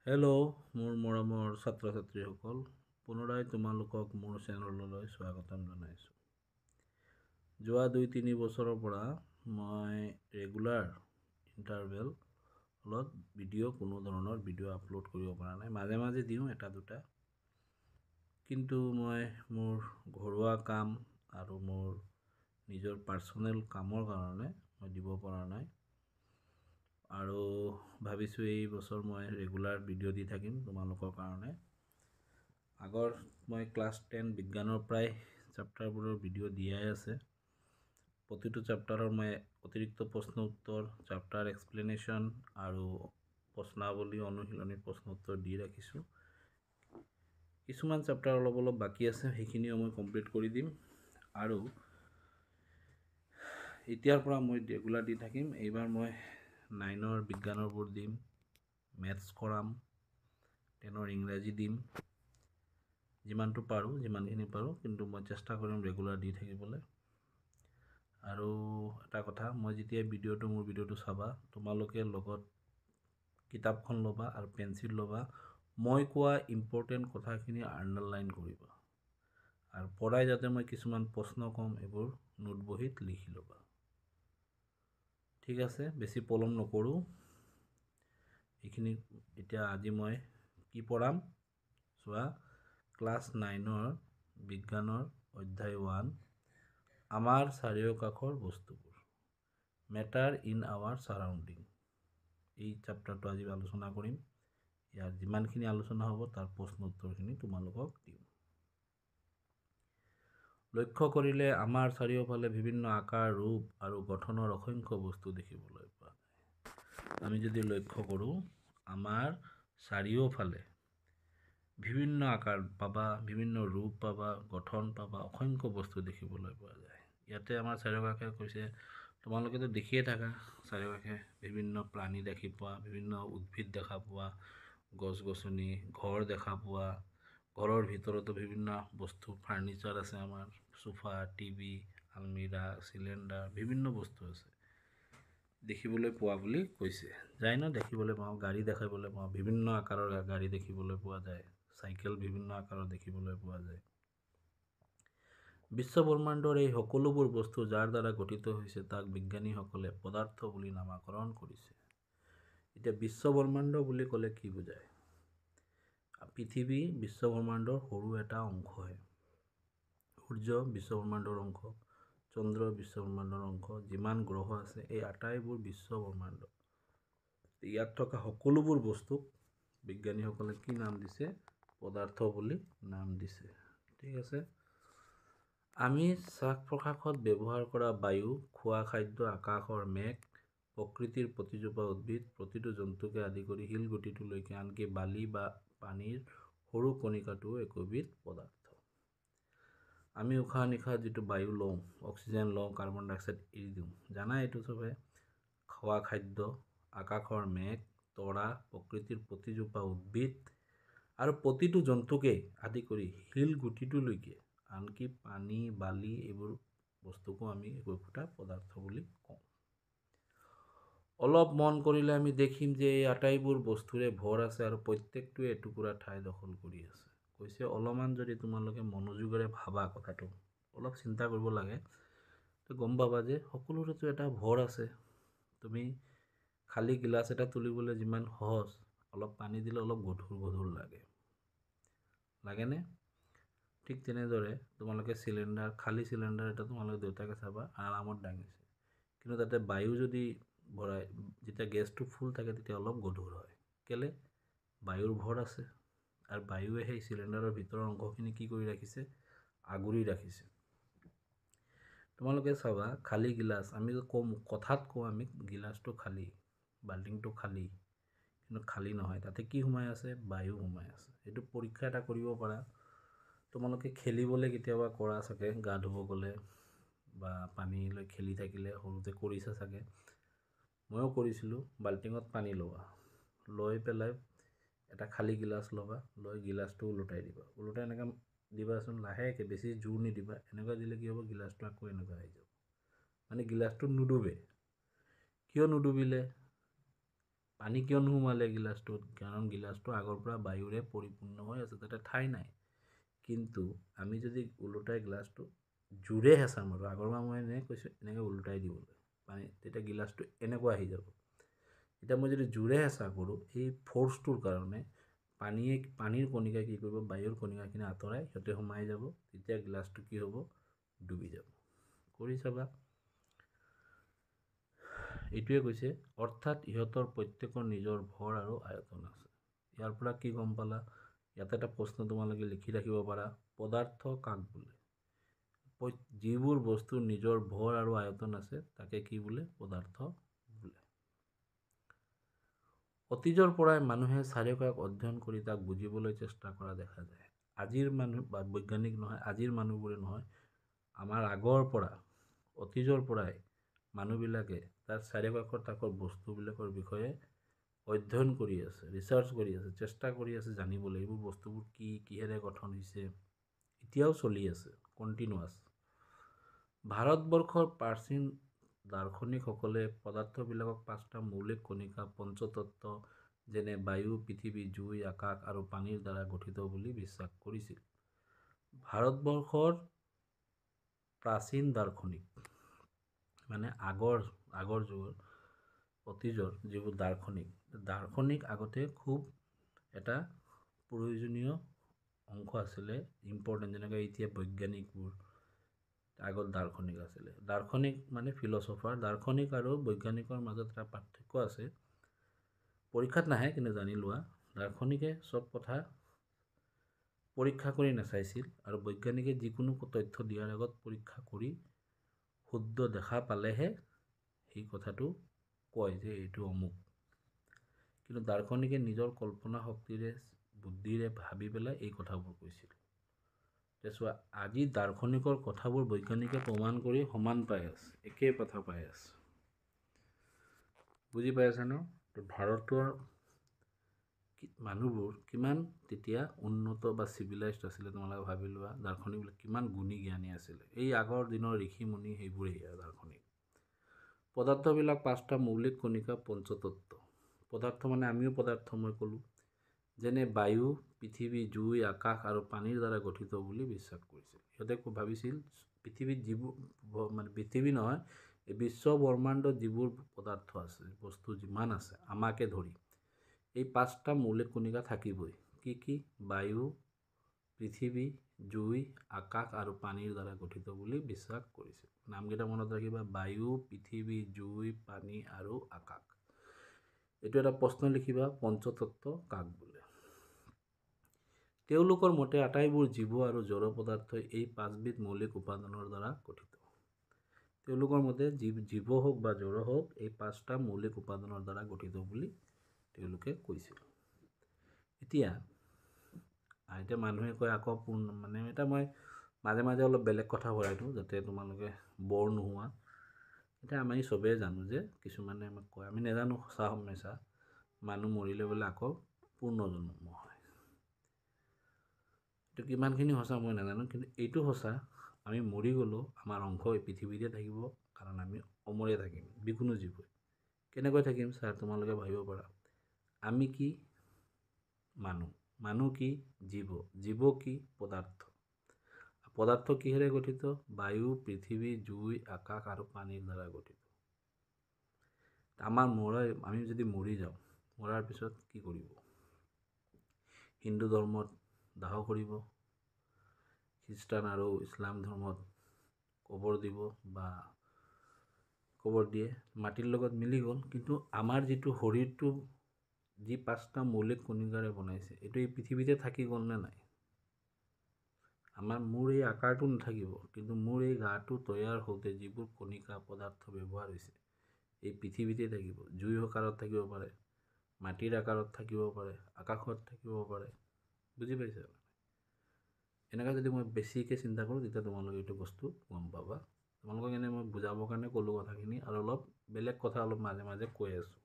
Hello' মোৰ মৰমৰ ছাত্ৰ ছাত্ৰীসকল, পুনৰাই তোমালোকক মোৰ চেনেললৈ স্বাগতম জনাইছোঁ। যোৱা 2-3 বছৰৰ পৰা মই ৰেগুলাৰ ইণ্টাৰভেলত কোনো ধৰণৰ ভিডিঅ' আপলোড কৰিব পৰা নাই। মাজে মাজে দিওঁ এটা দুটা, কিন্তু মই মোৰ ঘৰুৱা কাম আৰু মোৰ নিজৰ পাৰ্চনেল কামৰ কাৰণে মই দিব পৰা নাই। আৰু ভাবিছোঁ এই বছৰ মই ৰেগুলাৰ ভিডিঅ' দি থাকিম তোমালোকৰ কাৰণে। আগৰ মই ক্লাছ 10 বিজ্ঞানৰ প্ৰায় চেপ্টাৰবোৰৰ ভিডিঅ' দিয়াই আছে। প্ৰতিটো চেপ্টাৰৰ মই অতিৰিক্ত প্ৰশ্ন উত্তৰ, চেপ্টাৰ এক্সপ্লেনেশ্যন আৰু প্ৰশ্নাৱলী অনুশীলনী প্ৰশ্ন উত্তৰ দি ৰাখিছোঁ। কিছুমান চেপ্টাৰ অলপ বাকী আছে, সেইখিনিও মই কমপ্লিট কৰি দিম। আৰু এতিয়াৰ পৰা মই ৰেগুলাৰ দি থাকিম। এইবাৰ মই 9ৰ বিজ্ঞানৰবোৰ দিম, মেথছ কৰাম, 10ৰ ইংৰাজী দিম, যিমানখিনি পাৰোঁ, কিন্তু মই চেষ্টা কৰিম ৰেগুলাৰ দি থাকিবলৈ। আৰু এটা কথা, মই যেতিয়া মোৰ ভিডিঅ'টো চাবা, তোমালোকে লগত কিতাপখন ল'বা আৰু পেঞ্চিল ল'বা। মই কোৱা ইম্পৰ্টেণ্ট কথাখিনি আণ্ডাৰলাইন কৰিবা। আৰু পঢ়াই যাতে মই কিছুমান প্ৰশ্ন কম, এইবোৰ নোট বহীত লিখি ল'বা। ঠিক আছে, বেছি পলম নকৰোঁ। এইখিনি এতিয়া আজি মই কি পঢ়াম চোৱা। ক্লাছ 9ৰ বিজ্ঞানৰ অধ্যায় 1, আমাৰ চাৰিওকাষৰ বস্তুবোৰ, মেটাৰ ইন আৱাৰ ছাৰাউণ্ডিং। এই চেপ্টাৰটো আজি আলোচনা কৰিম। ইয়াৰ যিমানখিনি আলোচনা হ'ব তাৰ প্ৰশ্ন উত্তৰখিনি তোমালোকক দিম। লক্ষ্য কৰিলে আমাৰ চাৰিওফালে বিভিন্ন আকাৰ, ৰূপ আৰু গঠনৰ অসংখ্য বস্তু দেখিবলৈ পোৱা যায়। আমি যদি লক্ষ্য কৰোঁ, আমাৰ চাৰিওফালে বিভিন্ন আকাৰ পাবা, বিভিন্ন ৰূপ পাবা, গঠন পাবা, অসংখ্য বস্তু দেখিবলৈ পোৱা যায়। ইয়াতে আমাৰ চাৰিওকাষে কৈছে, তোমালোকেতো দেখিয়ে থাকা, চাৰিওকাষে বিভিন্ন প্ৰাণী দেখি পোৱা, বিভিন্ন উদ্ভিদ দেখা পোৱা, গছ-গছনি, ঘৰ দেখা পোৱা। ঘৰৰ ভিতৰতো বিভিন্ন বস্তু, ফাৰ্নিচাৰ আছে আমাৰ, সোফা, টিভি, আলমিৰা, চিলিণ্ডাৰ, বিভিন্ন বস্তু আছে দেখিবলৈ পোৱা বুলি কৈছে। যায় ন, দেখিবলৈ পাওঁ, গাড়ী দেখিবলৈ পাওঁ, বিভিন্ন আকাৰৰ গাড়ী দেখিবলৈ পোৱা যায়, চাইকেল বিভিন্ন আকাৰৰ দেখিবলৈ পোৱা যায়। বিশ্বব্ৰহ্মাণ্ডৰ এই সকলোবোৰ বস্তু যাৰ দ্বাৰা গঠিত হৈছে, তাক বিজ্ঞানীসকলে পদাৰ্থ বুলি নামাকৰণ কৰিছে। এতিয়া বিশ্বব্ৰহ্মাণ্ড বুলি ক'লে কি বুজায়? পৃথিৱী বিশ্বব্ৰহ্মাণ্ডৰ সৰু এটা অংশহে। সূৰ্য বিশ্বব্ৰহ্মাণ্ডৰ অংশ, চন্দ্ৰ বিশ্বব্ৰহ্মাণ্ডৰ অংশ, যিমান গ্ৰহ আছে এই আটাইবোৰ বিশ্বব্ৰহ্মাণ্ড। ইয়াত থকা সকলোবোৰ বস্তুক বিজ্ঞানীসকলে কি নাম দিছে? পদাৰ্থ বুলি নাম দিছে। ঠিক আছে। আমি শ্বাস-প্ৰশ্বাসত ব্যৱহাৰ কৰা বায়ু, খোৱা খাদ্য, আকাশৰ মেঘ, প্ৰকৃতিৰ প্ৰতিজোপা উদ্ভিদ, প্ৰতিটো জন্তুকে আদি কৰি শিলগুটিটোলৈকে, আনকি বালি বা পানীৰ সৰু কণিকাটোও একোবিধ পদাৰ্থ। আমি উশাহ-নিশাহ যিটো বায়ু লওঁ, অক্সিজেন লওঁ, কাৰ্বন ডাইঅক্সাইড এৰি দিওঁ, জানাই এইটো চবে। খোৱা খাদ্য, আকাশৰ মেঘ, তৰা, প্ৰকৃতিৰ প্ৰতিজোপা উদ্ভিদ আৰু প্ৰতিটো জন্তুকে আদি কৰি শিলগুটিটোলৈকে, আনকি পানী, বালি, এইবোৰ বস্তুকো আমি একোটা পদাৰ্থ বুলি কওঁ। অলপ মন কৰিলে আমি দেখিম যে এই আটাইবোৰ বস্তুৰে ভৰ আছে আৰু প্ৰত্যেকটোৱে এটুকুৰা ঠাই দখল কৰি আছে। কৈছে অলপমান যদি তোমালোকে মনোযোগেৰে ভাবা কথাটো, অলপ চিন্তা কৰিব লাগে, তো গম পাবা যে সকলোৰেতো এটা ভৰ আছে। তুমি খালী গিলাচ এটা তুলিবলৈ যিমান সহজ, অলপ পানী দিলে অলপ গধুৰ লাগে, লাগেনে? ঠিক তেনেদৰে তোমালোকে খালী চিলিণ্ডাৰ এটা তোমালোকে দেউতাকে চাবা আৰামত দাঙিছে, কিন্তু তাতে বায়ু যদি ভৰাই, যেতিয়া গেছটো ফুল থাকে তেতিয়া অলপ গধুৰ হয়। কেলে? বায়ুৰ ভৰ আছে, আৰু বায়ুৱে সেই চিলিণ্ডাৰৰ ভিতৰৰ অংশখিনি কি কৰি ৰাখিছে? আগুৰি ৰাখিছে। তোমালোকে চাবা, খালী গিলাচ, আমি কথাত কওঁ আমি গিলাচটো খালী, বাল্টিংটো খালী, কিন্তু খালী নহয়, তাতে কি সোমাই আছে? বায়ু সোমাই আছে। এইটো পৰীক্ষা এটা কৰিব পাৰা। তোমালোকে খেলিবলৈ কেতিয়াবা কৰা চাগে, গা ধুব গ'লে বা পানী লৈ খেলি থাকিলে সৰুতে কৰিছা চাগে। ময়ো কৰিছিলোঁ। বাল্টিঙত পানী ল'বা, লৈ পেলাই এটা খালী গিলাচ ল'বা, লৈ গিলাচটো ওলোটাই দিবা। ওলোটাই এনেকৈ দিবাচোন, লাহেকৈ, বেছি জোৰ নিদিবা। এনেকুৱা দিলে কি হ'ব? গিলাচটো আকৌ এনেকুৱা হৈ যাব, মানে গিলাচটো নুডুবে। কিয় নুডুবিলে? পানী কিয় নোসোমালে গিলাচটোত? কাৰণ গিলাচটো আগৰ পৰা বায়ুৰে পৰিপূৰ্ণ হৈ আছে, তাতে ঠাই নাই। কিন্তু আমি যদি ওলোটাই গ্লাছটো জোৰে হেঁচা মাৰোঁ, আগৰবাৰ মই এনেকৈ কৈছোঁ, এনেকৈ ওলোটাই দিবলৈ পানী, তেতিয়া গিলাচটো এনেকুৱা আহি যাব। এতিয়া মই যদি জোৰে হেঁচা কৰোঁ, এই ফ'ৰ্চটোৰ কাৰণে পানীৰ কণিকাই কি কৰিব, বায়ুৰ কণিকাখিনি আঁতৰাই সিহঁতে সোমাই যাব, তেতিয়া গিলাচটো কি হ'ব, ডুবি যাব। কৰি চাবা। এইটোৱে কৈছে, অৰ্থাৎ ইহঁতৰ প্ৰত্যেকৰ নিজৰ ভৰ আৰু আয়তন আছে। ইয়াৰ পৰা কি গম পালা? ইয়াতে এটা প্ৰশ্ন তোমালোকে লিখি ৰাখিব পাৰা, পদাৰ্থ কাক বোলে? যিবোৰ বস্তুৰ নিজৰ ভৰ আৰু আয়তন আছে তাকে কি বোলে? পদাৰ্থ বোলে। অতীজৰ পৰাই মানুহে চাৰিওকাষ অধ্যয়ন কৰি তাক বুজিবলৈ চেষ্টা কৰা দেখা যায়। আজিৰ মানুহ বা বৈজ্ঞানিক নহয়, আজিৰ মানুহবোৰে নহয়, আমাৰ আগৰ পৰা অতীজৰ পৰাই মানুহবিলাকে তাৰ চাৰিওকাষৰ তাকৰ বস্তুবিলাকৰ বিষয়ে অধ্যয়ন কৰি আছে, ৰিচাৰ্চ কৰি আছে, চেষ্টা কৰি আছে জানিবলৈ, এইবোৰ বস্তুবোৰ কি, কিহেৰে গঠন হৈছে, এতিয়াও চলি আছে, কণ্টিনিউৱাছ। ভাৰতবৰ্ষৰ প্ৰাচীন দাৰ্শনিকসকলে পদাৰ্থবিলাকক 5টা মৌলিক কণিকা, পঞ্চতত্ত্ব যেনে বায়ু, পৃথিৱী, জুই, আকাশ আৰু পানীৰ দ্বাৰা গঠিত বুলি বিশ্বাস কৰিছিল। ভাৰতবৰ্ষৰ প্ৰাচীন দাৰ্শনিক মানে আগৰ যুগৰ অতীজৰ যিবোৰ দাৰ্শনিক আগতে খুব এটা প্ৰয়োজনীয় অংশ আছিলে, ইম্পৰ্টেণ্ট। যেনেকৈ এতিয়া বৈজ্ঞানিকবোৰ, আগত দাৰ্শনিক আছিলে। দাৰ্শনিক মানে ফিলচফাৰ। দাৰ্শনিক আৰু বৈজ্ঞানিকৰ মাজত এটা পাৰ্থক্য আছে, পৰীক্ষাত নাহে কিন্তু জানি লোৱা। দাৰ্শনিকে চব কথা পৰীক্ষা কৰি নাচাইছিল, আৰু বৈজ্ঞানিকে যিকোনো তথ্য দিয়াৰ আগত পৰীক্ষা কৰি শুদ্ধ দেখা পালেহে সেই কথাটো কয় যে এইটো অমুক। কিন্তু দাৰ্শনিকে নিজৰ কল্পনা শক্তিৰে, বুদ্ধিৰে ভাবি পেলাই এই কথাবোৰ কৈছিল। চোৱা, আজি দাৰ্শনিকৰ কথাবোৰ বৈজ্ঞানিকে প্ৰমাণ কৰি সমান পাই আছে, একেই কথা পাই আছে। বুজি পাই আছা ন? তো ভাৰতৰ মানুহবোৰ কিমান তেতিয়া উন্নত বা চিভিলাইজড আছিলে, তোমালোকে ভাবি লোৱা। দাৰ্শনিকবিলাক কিমান গুণী জ্ঞানী আছিলে, এই আগৰ দিনৰ ঋষি মুনি, সেইবোৰেই দাৰ্শনিক। পদাৰ্থবিলাক 5টা মৌলিক কণিকা, পঞ্চতত্ত্ব। পদাৰ্থ মানে আমিও পদাৰ্থ, মই ক'লোঁ, যেনে বায়ু, পৃথিৱী, জুই, আকাশ আৰু পানীৰ দ্বাৰা গঠিত বুলি বিশ্বাস কৰিছিল। সিহঁতে ভাবিছিল পৃথিৱীত যিবোৰ, মানে পৃথিৱী নহয়, এই বিশ্ব ব্ৰহ্মাণ্ডত যিবোৰ পদাৰ্থ আছে, বস্তু যিমান আছে আমাকে ধৰি, এই 5টা মৌলিক কণিকা থাকিবই। কি কি? বায়ু, পৃথিৱী, জুই, আকাশ আৰু পানীৰ দ্বাৰা গঠিত বুলি বিশ্বাস কৰিছিল। নামকেইটা মনত ৰাখিবা, বায়ু, পৃথিৱী, জুই, পানী আৰু আকাশ। এইটো এটা প্ৰশ্ন লিখিবা, পঞ্চতত্ত্ব কাক বোলে? তেওঁলোকৰ মতে আটাইবোৰ জীৱ আৰু জড় পদাৰ্থই এই 5বিধ মৌলিক উপাদানৰ দ্বাৰা গঠিত। তেওঁলোকৰ মতে জীৱ হওক বা জড় হওক, এই 5টা মৌলিক উপাদানৰ দ্বাৰা গঠিত বুলি তেওঁলোকে কৈছিল। এতিয়া মানুহে কয় আকৌ মানে এটা মই মাজে মাজে অলপ বেলেগ কথা ভৰাই দিওঁ যাতে তোমালোকে বৰ নোহোৱা। এতিয়া আমি চবেই জানো যে, কিছুমানে আমাক কয়, আমি নাজানো সঁচা মিছা, মানুহ মৰিলে বোলে আকৌ পুনৰ্জন্ম হয়। এইটো কিমানখিনি সঁচা মই নাজানো, কিন্তু এইটো সঁচা, আমি মৰি গ'লেও আমাৰ অংশ এই পৃথিৱীতে থাকিব, কাৰণ আমি অমৰে থাকিম, যিকোনো জীৱই। কেনেকৈ থাকিম ছাৰ? তোমালোকে ভাবিব পাৰা, আমি কি? মানুহ কি? জীৱ কি? পদাৰ্থ কিহেৰে গঠিত? বায়ু, পৃথিৱী, জুই, আকাশ আৰু পানীৰ দ্বাৰা গঠিত। আমি যদি মৰি যাওঁ, মৰাৰ পিছত কি কৰিব? হিন্দু ধৰ্মত দাহ কৰিব, খ্ৰীষ্টান আৰু ইছলাম ধৰ্মত কবৰ দিব বা কবৰ দিয়ে, মাটিৰ লগত মিলি গ'ল। কিন্তু আমাৰ যিটো শৰীৰটো যি 5টা মৌলিক কণিকাৰে বনাইছে, এইটো এই পৃথিৱীতে থাকি গ'ল নে নাই? মোৰ এই আকাৰটো নাথাকিব, কিন্তু মোৰ এই গাটো তৈয়াৰ হওঁতে যিবোৰ কণিকা পদাৰ্থ ব্যৱহাৰ হৈছে, এই পৃথিৱীতে থাকিব। জুই আকাৰত থাকিব পাৰে, মাটিৰ আকাৰত থাকিব পাৰে, আকাশত থাকিব পাৰে। বুজি পাইছা? এনেকৈ যদি মই বেছিকৈ চিন্তা কৰোঁ, তেতিয়া তোমালোকে এইটো বস্তু গম পাবা। তোমালোকক এনেই মই বুজাবৰ কাৰণে ক'লোঁ কথাখিনি, আৰু অলপ বেলেগ কথা অলপ মাজে মাজে কৈ আছোঁ।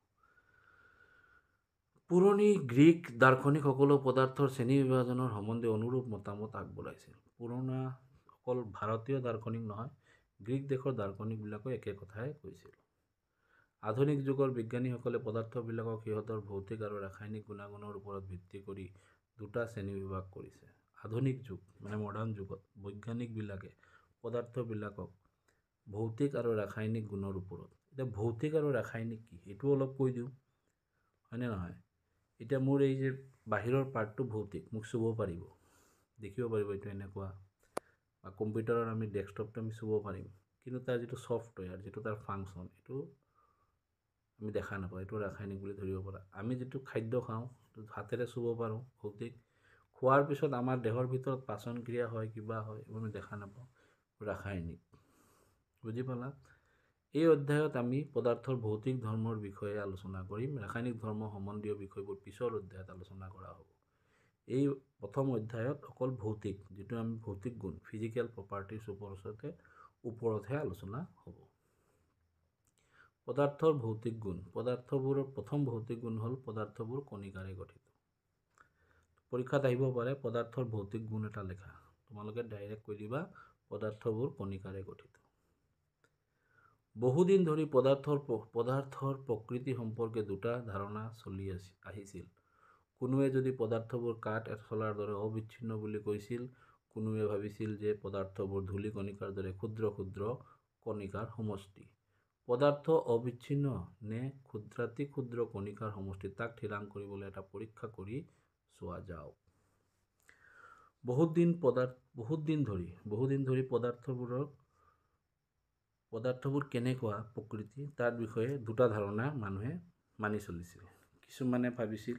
পুৰণি গ্ৰীক দাৰ্শনিকসকলেও পদাৰ্থৰ শ্ৰেণী বিভাজনৰ সম্বন্ধে অনুৰূপ মতামত আগবঢ়াইছিল। পুৰণা অকল ভাৰতীয় দাৰ্শনিক নহয়, গ্ৰীক দেশৰ দাৰ্শনিকবিলাকেও একে কথাই কৈছিল। আধুনিক যুগৰ বিজ্ঞানীসকলে পদাৰ্থবিলাকক সিহঁতৰ ভৌতিক আৰু ৰাসায়নিক গুণাগুণৰ ওপৰত ভিত্তি কৰি দুটা শ্ৰেণীবিভাগ কৰিছে। আধুনিক যুগ মানে মডাৰ্ণ যুগত বৈজ্ঞানিকবিলাকে পদাৰ্থবিলাকক ভৌতিক আৰু ৰাসায়নিক গুণৰ ওপৰত, এতিয়া ভৌতিক আৰু ৰাসায়নিক কি এইটো অলপ কৈ দিওঁ, হয়নে নহয়? এতিয়া মোৰ এই যে বাহিৰৰ পাৰ্টটো ভৌতিক, মোক চুব পাৰিব, দেখিব পাৰিব এইটো এনেকুৱা, বা কম্পিউটাৰত আমি ডেস্কটপটো আমি চুব পাৰিম, কিন্তু তাৰ যিটো ছফ্টৱেৰ, যিটো তাৰ ফাংচন, এইটো আমি দেখা নাপাওঁ, এইটো ৰাসায়নিক বুলি ধৰিব পাৰা। আমি যিটো খাদ্য খাওঁ হাতেৰে চুব পাৰোঁ, ভৌতিক। খোৱাৰ পিছত আমাৰ দেহৰ ভিতৰত পাচন ক্ৰিয়া হয়, কিবা হয়, এইবোৰ আমি দেখা নাপাওঁ, ৰাসায়নিক। বুজি পালা? এই অধ্যায়ত আমি পদাৰ্থৰ ভৌতিক ধৰ্মৰ বিষয়ে আলোচনা কৰিম। ৰাসায়নিক ধৰ্ম সম্বন্ধীয় বিষয়বোৰ পিছৰ অধ্যায়ত আলোচনা কৰা হ'ব। এই প্ৰথম অধ্যায়ত অকল ভৌতিক, যিটো আমি ভৌতিক গুণ, ফিজিকেল প্ৰপাৰ্টিজ ওপৰতহে আলোচনা হ'ব। পদাৰ্থৰ ভৌতিক গুণ। পদাৰ্থবোৰৰ প্ৰথম ভৌতিক গুণ হ'ল পদাৰ্থবোৰ কণিকাৰে গঠিত। পৰীক্ষাত আহিব পাৰে পদাৰ্থৰ ভৌতিক গুণ এটা লেখা, তোমালোকে ডাইৰেক্ট কৈ দিবা পদাৰ্থবোৰ কণিকাৰে গঠিত। বহুদিন ধৰি পদাৰ্থৰ প্ৰকৃতি সম্পৰ্কে দুটা ধাৰণা চলি আহিছিল। কোনোৱে যদি পদাৰ্থবোৰ কাঠ এঠলাৰ দৰে অবিচ্ছিন্ন বুলি কৈছিল, কোনোৱে ভাবিছিল যে পদাৰ্থবোৰ ধূলি কণিকাৰ দৰে ক্ষুদ্ৰ ক্ষুদ্ৰ কণিকাৰ সমষ্টি। পদাৰ্থ অবিচ্ছিন্ন নে ক্ষুদ্ৰাতিক্ষুদ্ৰ কণিকাৰ সমষ্টি, তাক থিৰাং কৰিবলৈ এটা পৰীক্ষা কৰি চোৱা যাওক। বহুদিন ধৰি পদাৰ্থবোৰ কেনেকুৱা প্ৰকৃতি তাৰ বিষয়ে দুটা ধাৰণা মানুহে মানি চলিছিল। কিছুমানে ভাবিছিল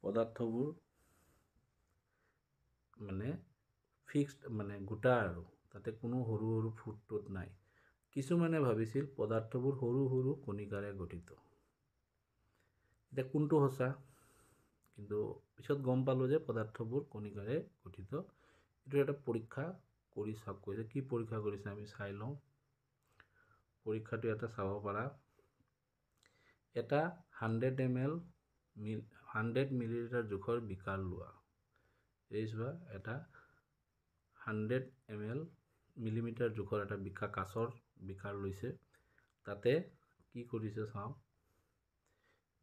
পদাৰ্থবোৰ মানে ফিক্সড, মানে গোটা, আৰু তাতে কোনো সৰু সৰু ফুট নাই। কিছুমানে ভাবিছিল পদাৰ্থবোৰ সৰু সৰু কণিকাৰে গঠিত। এতিয়া কোনটো সঁচা? কিন্তু পিছত গম পালোঁ যে পদাৰ্থবোৰ কণিকাৰে গঠিত। এইটো এটা পৰীক্ষা কৰি চাওক কৈছে। কি পৰীক্ষা কৰিছে আমি চাই লওঁ। পৰীক্ষাটো এটা চাব পাৰা। এটা 100 মিলিলিটাৰ জোখৰ বিকাৰ লোৱা। এই চোৱা, এটা 100 মিলিমিটাৰ জোখৰ এটা কাঁচৰ বিকাৰ লৈছে। তাতে কি কৰিছে চাওঁ।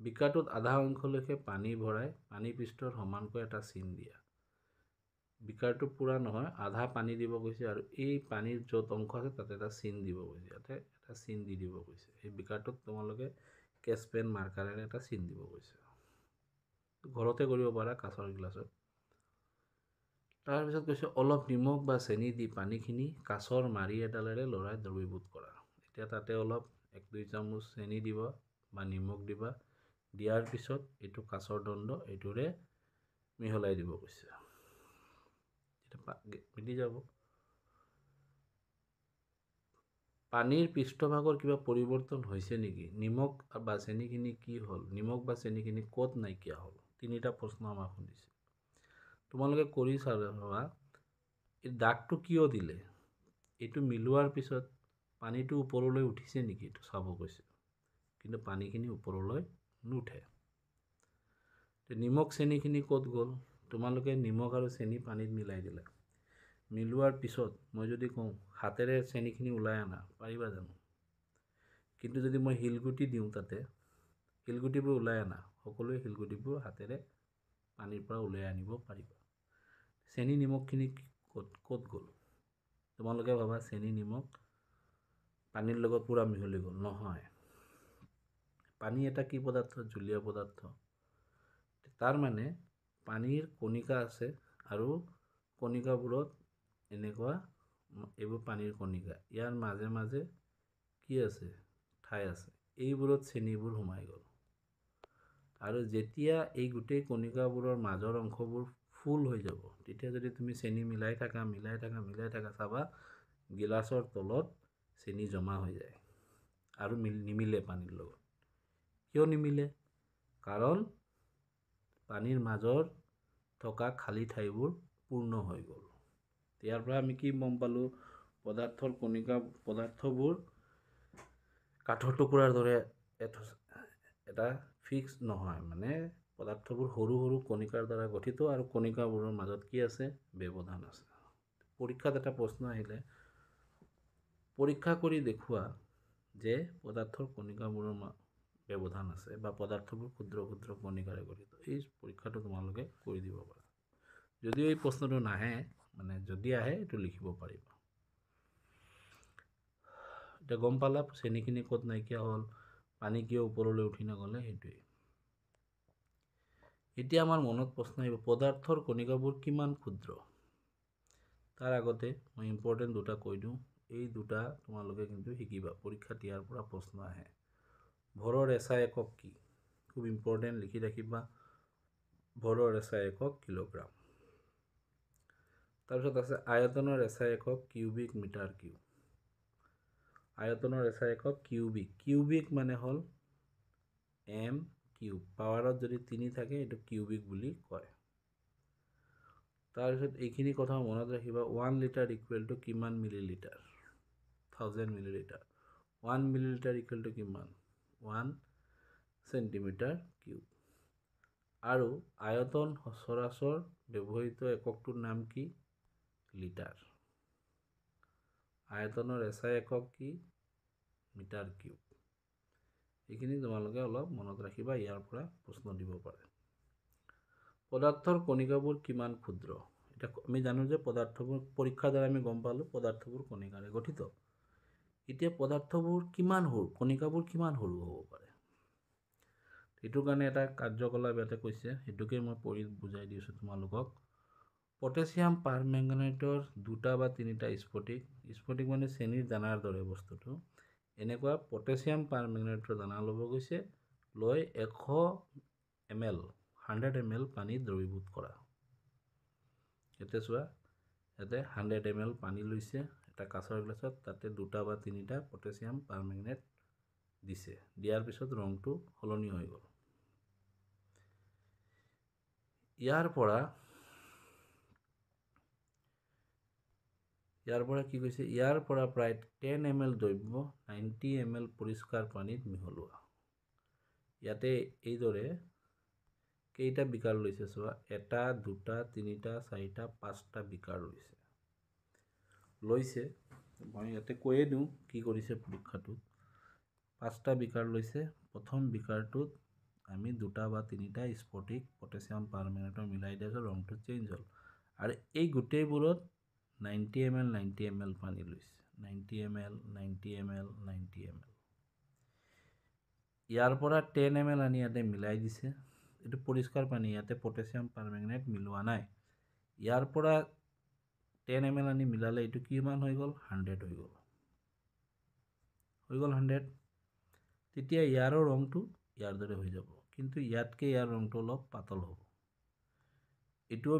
বিকাৰটোত আধা অংশলৈকে পানী ভৰাই পানী পৃষ্ঠৰ সমানকৈ এটা চিন দিয়া। বিকাৰটো পূৰা নহয়, আধা পানী দিব কৈছে, আৰু এই পানীৰ য'ত অংশ আছে তাতে এটা চিন দিব কৈছে। ইয়াতে এটা চিন দি দিব কৈছে। এই বিকাৰটোত তোমালোকে স্কেচ পেন মাৰ্কাৰেৰে এটা চিন দিব কৈছে। ঘৰতে কৰিব পাৰা কাঁচৰ গিলাছত। তাৰপিছত কৈছে অলপ নিমখ বা চেনি দি পানীখিনি কাঁচৰ মাৰি এডালেৰে লৰাই দ্ৰৱীভূত কৰা। এতিয়া তাতে অলপ 1-2 চামুচ চেনি দিবা বা নিমখ দিবা। দিয়াৰ পিছত এইটো কাঁচৰ দণ্ড এইটোৰে মিহলাই দিব কৈছে। মিলি যাব। পানীৰ পৃষ্ঠভাগৰ কিবা পৰিৱৰ্তন হৈছে নেকি? নিমখ বা চেনিখিনি কি হ'ল? নিমখ বা চেনিখিনি ক'ত নাইকিয়া হ'ল? 3টা প্ৰশ্ন আমাক সুধিছে। তোমালোকে কৰি চাবা এই দাগটো কিয় দিলে? এইটো মিলোৱাৰ পিছত পানীটো ওপৰলৈ উঠিছে নেকি? এইটো চাব কৈছে। কিন্তু পানীখিনি ওপৰলৈ নুঠে। নিমখ চেনিখিনি ক'ত গ'ল? তোমালোকে নিমখ আৰু চেনি পানীত মিলাই দিলা। মিলোৱাৰ পিছত মই যদি কওঁ হাতেৰে চেনিখিনি ওলাই আনা, পাৰিবা জানো? কিন্তু যদি মই শিলগুটি দিওঁ তাতে, শিলগুটিবোৰ ওলাই আনা, সকলোৱে শিলগুটিবোৰ হাতেৰে পানীৰ পৰা ওলাই আনিব পাৰিবা। চেনি নিমখখিনি ক'ত গ'ল? তোমালোকে ভাবা চেনি নিমখ পানীৰ লগত পূৰা মিহলি গ'ল। নহয়, পানী এটা কি পদাৰ্থ? জলীয় পদাৰ্থ। তাৰ মানে পানীৰ কণিকা আছে, আৰু কণিকাবোৰত এনেকুৱা এইবোৰ পানীৰ কণিকা। ইয়াৰ মাজে মাজে কি আছে? ঠাই আছে। এইবোৰত চেনিবোৰ সোমাই গ'ল। আৰু যেতিয়া এই গোটেই কণিকাবোৰৰ মাজৰ অংশবোৰ ফুল হৈ যাব, তেতিয়া যদি তুমি চেনি মিলাই থাকা চাবা গিলাচৰ তলত চেনি জমা হৈ যায় আৰু নিমিলে পানীৰ লগত। কিয় নিমিলে? কাৰণ পানীৰ মাজৰ থকা খালী ঠাইবোৰ পূৰ্ণ হৈ গ'ল। ইয়াৰ পৰা আমি কি গম পালোঁ? পদাৰ্থবোৰ কাঠৰ টুকুৰাৰ দৰে এটা ফিক্স নহয়, মানে পদাৰ্থবোৰ সৰু সৰু কণিকাৰ দ্বাৰা গঠিত, আৰু কণিকাবোৰৰ মাজত কি আছে? ব্যৱধান আছে। পৰীক্ষাত এটা প্ৰশ্ন আহিলে পৰীক্ষা কৰি দেখুওৱা যে পদাৰ্থৰ কণিকাবোৰৰ ব্যৱধান আছে বা পদাৰ্থবোৰ ক্ষুদ্ৰ ক্ষুদ্ৰ কণিকাৰে গঠিত। এই পৰীক্ষাটো তোমালোকে কৰি দিব পাৰা। যদিও এই প্ৰশ্নটো নাহে, মানে যদি আহে এইটো লিখিব পাৰিবা। এতিয়া গম পালা চেনিখিনি ক'ত নাইকিয়া হ'ল, পানী কিয় ওপৰলৈ উঠি নগ'লে, সেইটোৱেই। এতিয়া আমাৰ মনত প্ৰশ্ন আহিব, পদাৰ্থৰ কণিকাবোৰ কিমান ক্ষুদ্ৰ? তাৰ আগতে মই ইম্পৰ্টেণ্ট দুটা কৈ দিওঁ। এই দুটা তোমালোকে কিন্তু শিকিবা, পৰীক্ষাত ইয়াৰ পৰা প্ৰশ্ন আহে। ভৰৰ এচা একক কি? খুব ইম্পৰ্টেণ্ট, লিখি ৰাখিবা। ভৰৰ এচা একক কিলোগ্ৰাম। তাৰপিছত আছে আয়তনৰ এচা একক কিউবিক মিটাৰ কিউব। আয়তনৰ এচা একক কিউবিক। কিউবিক মানে হ'ল এম কিউব। পাৱাৰত যদি 3 থাকে এইটো কিউবিক বুলি কয়। তাৰপিছত এইখিনি কথা মনত ৰাখিবা, 1 লিটাৰ ইকুৱেল টু কিমান millilitre? 1000 millilitre. 1 millilitre equal to কিমান? 1 চেণ্টিমিটাৰ কিউব। আৰু আয়তন সচৰাচৰ ব্যৱহৃত এককটোৰ নাম কি? লিটাৰ। আয়তনৰ এচা একক কি? Metre cube. এইখিনি তোমালোকে অলপ মনত ৰাখিবা, ইয়াৰ পৰা প্ৰশ্ন দিব পাৰে। পদাৰ্থৰ কণিকাবোৰ কিমান ক্ষুদ্ৰ? এতিয়া আমি জানো যে পদাৰ্থবোৰ পৰীক্ষাৰ দ্বাৰা আমি গম পালোঁ পদাৰ্থবোৰ কণিকাৰে গঠিত। এতিয়া পদাৰ্থবোৰ কিমান সৰু, কণিকাবোৰ কিমান সৰু হ'ব পাৰে? এইটোৰ কাৰণে এটা কাৰ্যকলাপ ইয়াতে কৈছে, সেইটোকে মই পঢ়ি বুজাই দিছোঁ তোমালোকক। পটাছিয়াম পাৰমেংগানেটৰ 2টা বা 3টা স্ফটিক, স্ফটিক মানে চেনিৰ দানাৰ দৰে বস্তুটো, এনেকুৱা পটাছিয়াম পাৰমেংগানেটৰ দানা ল'ব গৈছে, লৈ 100 ml পানীত দ্ৰৱীভূত কৰা। ইয়াতে চোৱা, ইয়াতে 100 ml পানী লৈছে এটা কাঁচৰ গ্লাছত, তাতে 2টা বা 3টা পটাছিয়াম পাৰমেংগানেট দিছে। দিয়াৰ পিছত ৰংটো সলনি হৈ গ'ল। ইয়াৰ পৰা কি কৈছে? ইয়াৰ পৰা প্ৰায় 10 ml দ্ৰব্য 90 ml পৰিষ্কাৰ পানীত মিহলোৱা। ইয়াতে এইদৰে কেইটা বিকাৰ লৈছে চোৱা, 1টা 2টা 3টা 4টা 5টা বিকাৰ লৈছে। মই ইয়াতে কৈয়ে দিওঁ কি কৰিছে পৰীক্ষাটোত। 5টা বিকাৰ লৈছে। প্ৰথম বিকাৰটোত আমি 2টা বা 3টা স্ফটিক পটাছিয়াম পাৰমেংগানেটৰ মিলাই দিয়াৰ পিছত ৰংটো চেঞ্জ হ'ল। আৰু এই গোটেইবোৰত 90 ml পানী লৈছে। 90 ml 90 ml 90 ml। ইয়াৰ পৰা 10 ml আনি ইয়াতে মিলাই দিছে। এইটো পৰিষ্কাৰ পানী, ইয়াতে পটাছিয়াম পাৰমেংগানেট মিলোৱা নাই। ইয়াৰ পৰা 10 ml আনি মিলালে এইটো কিমান হৈ গ'ল? 100 হৈ গ'ল। 100। তেতিয়া ইয়াৰো ৰংটো ইয়াৰ দৰে হৈ যাব, কিন্তু ইয়াতকৈ ইয়াৰ ৰংটো অলপ পাতল হ'ব। এইটোও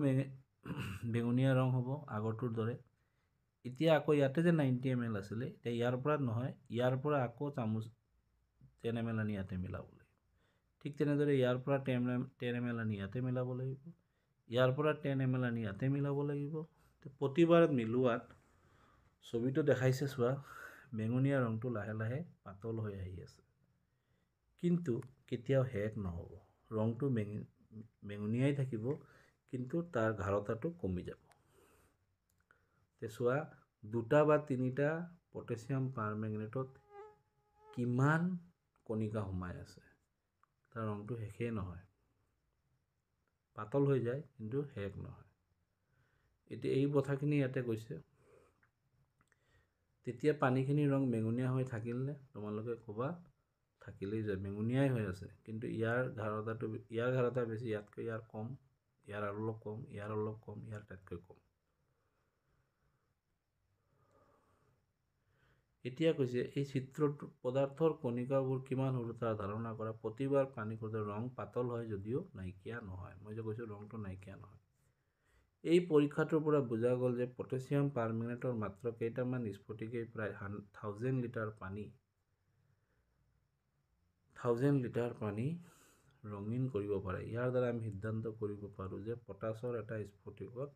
বেঙুনীয়া ৰং হ'ব আগৰটোৰ দৰে। এতিয়া আকৌ ইয়াতে যে 90 ml আছিলে, এতিয়া ইয়াৰ পৰা নহয়, ইয়াৰ পৰা আকৌ চামুচ 10 ml আনি ইয়াতে মিলাব লাগিব। ঠিক তেনেদৰে ইয়াৰ পৰা 10 ml আনি ইয়াতে মিলাব লাগিব। ইয়াৰ পৰা 10 ml আনি ইয়াতে মিলাব লাগিব। প্ৰতিবাৰত মিলোৱাত ছবিটো দেখাইছে চোৱা, বেঙুনীয়া ৰংটো লাহে লাহে পাতল হৈ আহি আছে, কিন্তু কেতিয়াও শেষ নহ'ব। ৰংটো বেঙুনীয়াই থাকিব, কিন্তু তাৰ গাঢ়তাটো কমি যাব। চোৱা, 2টা বা 3টা পটাছিয়াম পাৰমেংগানেটত কিমান কণিকা সোমাই আছে, তাৰ ৰংটো শেষেই নহয়। পাতল হৈ যায়, কিন্তু শেষ নহয়। এতিয়া এই কথাখিনি ইয়াতে কৈছে। তেতিয়া পানীখিনিৰ ৰং বেঙুনীয়া হৈ থাকিলনে? তোমালোকে ক'বা থাকিলেই যায়, বেঙুনীয়াই হৈ আছে, কিন্তু ইয়াৰ গাঢ়তা বেছি, ইয়াতকৈ ইয়াৰ কম, ইয়াৰ আৰু অলপ কম, ইয়াৰ অলপ কম, ইয়াৰ তাতকৈ কম। এতিয়া কৈছে এই চিত্ৰটো পদাৰ্থৰ কণিকাবোৰ কিমান সৰু তাৰ ধাৰণা কৰা। প্ৰতিবাৰ পানী কৰোঁতে ৰং পাতল হয় যদিও নাইকিয়া নহয়। মই যে কৈছোঁ ৰংটো নাইকিয়া নহয়। এই পৰীক্ষাটোৰ পৰা বুজা গ'ল যে পটাছিয়াম পাৰমেংগানেটৰ মাত্ৰ কেইটামান স্ফটিকেই প্ৰায় 1000 লিটাৰ পানী ৰঙীন কৰিব পাৰে। ইয়াৰ দ্বাৰা আমি সিদ্ধান্ত কৰিব পাৰোঁ যে পটাছৰ এটা স্ফটিকত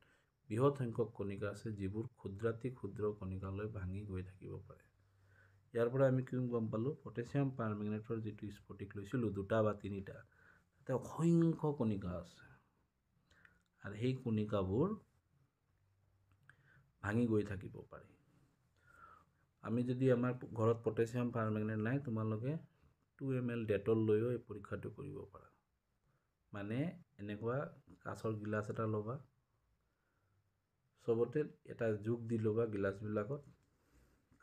বৃহৎ সংখ্যক কণিকা আছে, যিবোৰ ক্ষুদ্ৰাতি ক্ষুদ্ৰ কণিকালৈ ভাঙি গৈ থাকিব পাৰে। ইয়াৰ পৰা আমি কি গম পালোঁ? পটাছিয়াম পাৰমেংগানেটৰ যিটো স্ফটিক লৈছিলোঁ 2টা বা 3টা, তাতে অসংখ্য কণিকা আছে, আৰু সেই কণিকাবোৰ ভাঙি গৈ থাকিব পাৰে। আমি যদি আমাৰ ঘৰত পটাছিয়াম পাৰমেংগানেট নাই, তোমালোকে 2 ml ডেটল লৈও এই পৰীক্ষাটো কৰিব পাৰা। মানে এনেকুৱা কাঁচৰ গিলাচ এটা ল'বা, চবতে এটা যোগ দি ল'বা গিলাচবিলাকত,